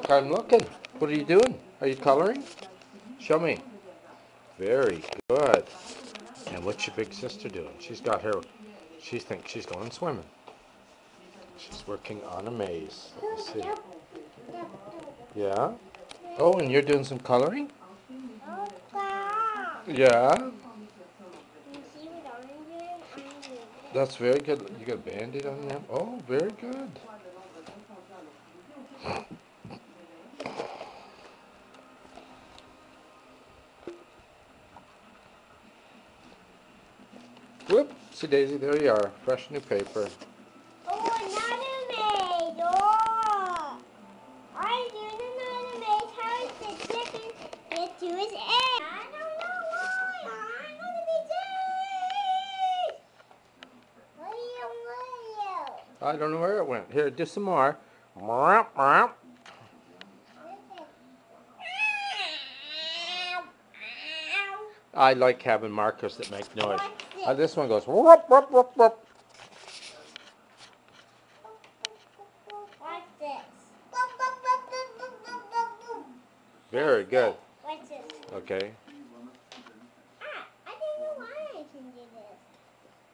I'm looking. What are you doing? Are you coloring? Show me. Very good. And what's your big sister doing? She thinks she's going swimming. She's working on a maze. Let me see. Yeah? Oh, and you're doing some coloring? Yeah? That's very good. You got a Band-Aid on them? Oh, very good. Whoop! See, Daisy, there you are. Fresh new paper. Oh, another maze! Oh! I'm doing another maze. How is the chicken get to his egg? I don't know why. I'm gonna be chased! What I don't know where it went. Here, do some more. I like having markers that make noise. This one goes whoop, whoop, whoop, whoop. Watch this. Very good. Watch this. Okay. I don't know why I can do this.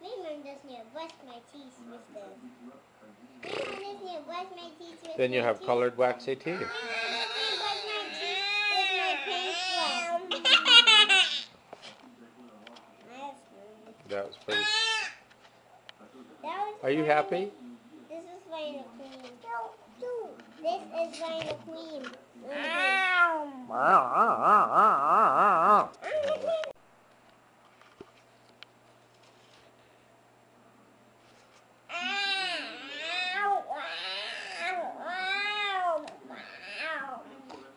Maybe I'm just going to brush my teeth with this. Maybe I'm just going to brush my teeth with Then you have colored waxy teeth. Maybe I'm just going to brush my teeth with my paintbrush. That was pretty. Are you happy? This is Rhino Queen. This is Rhino Queen.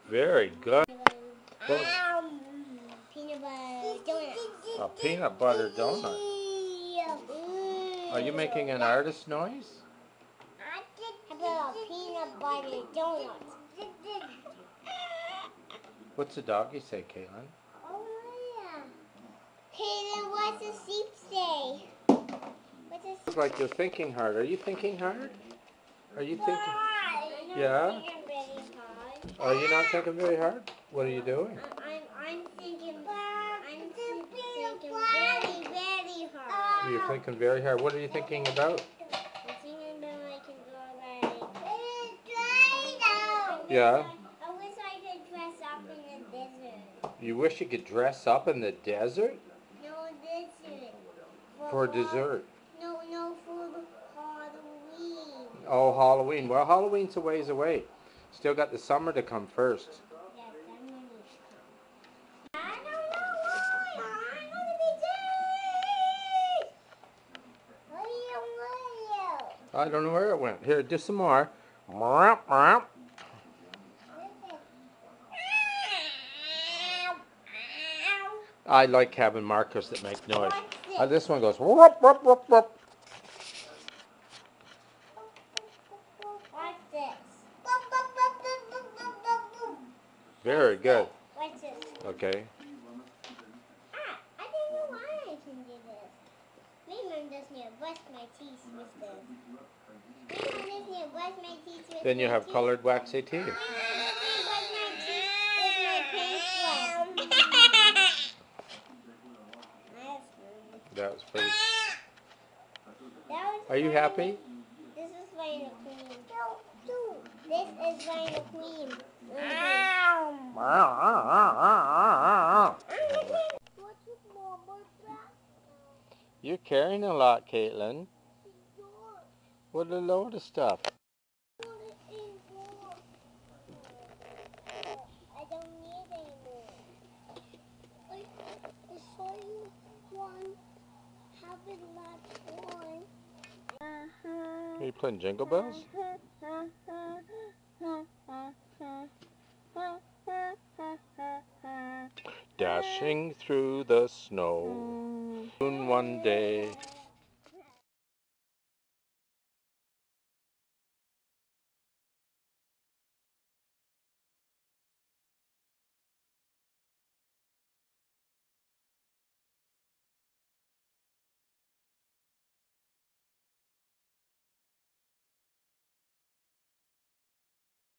Very good. Peanut butter donut. A peanut butter donut. Are you making an artist noise? How about a peanut butter donut? What's the doggy say, Caitlin? Oh yeah. Caitlin, what's the sheep say? It's like you're thinking hard. Are you thinking hard? Are you thinking? Yeah? Are you not thinking very hard? What are you doing? I'm thinking very, very hard. You're thinking very hard. What are you thinking about? I'm thinking about I can go like... Yeah? I wish I could dress up in the desert. You wish you could dress up in the desert? No, desert. For dessert? No, for Halloween. Oh, Halloween. Well, Halloween's a ways away. Still got the summer to come first. Yes, I'm going to come. I don't know why. I'm going to be chased. What I don't know where it went. Here, do some more. I like having markers that make noise. This one goes whoop, whoop, whoop, whoop. Watch this. Very good. Watch this. Okay. I don't know why I can do this. Maybe I'm just going to brush my teeth with this. Maybe I'm just going to brush my teeth with Then you have colored waxy teeth. Maybe I'm just going to brush my teeth with my paintbrush. That was pretty. That was Are you happy? This is Rhino Queen. This is Rhino Queen. You're carrying a lot, Caitlin. What a load of stuff. I don't need anymore. I saw you one. Have it last one. Are you playing Jingle Bells? Dashing through the snow. Soon one day.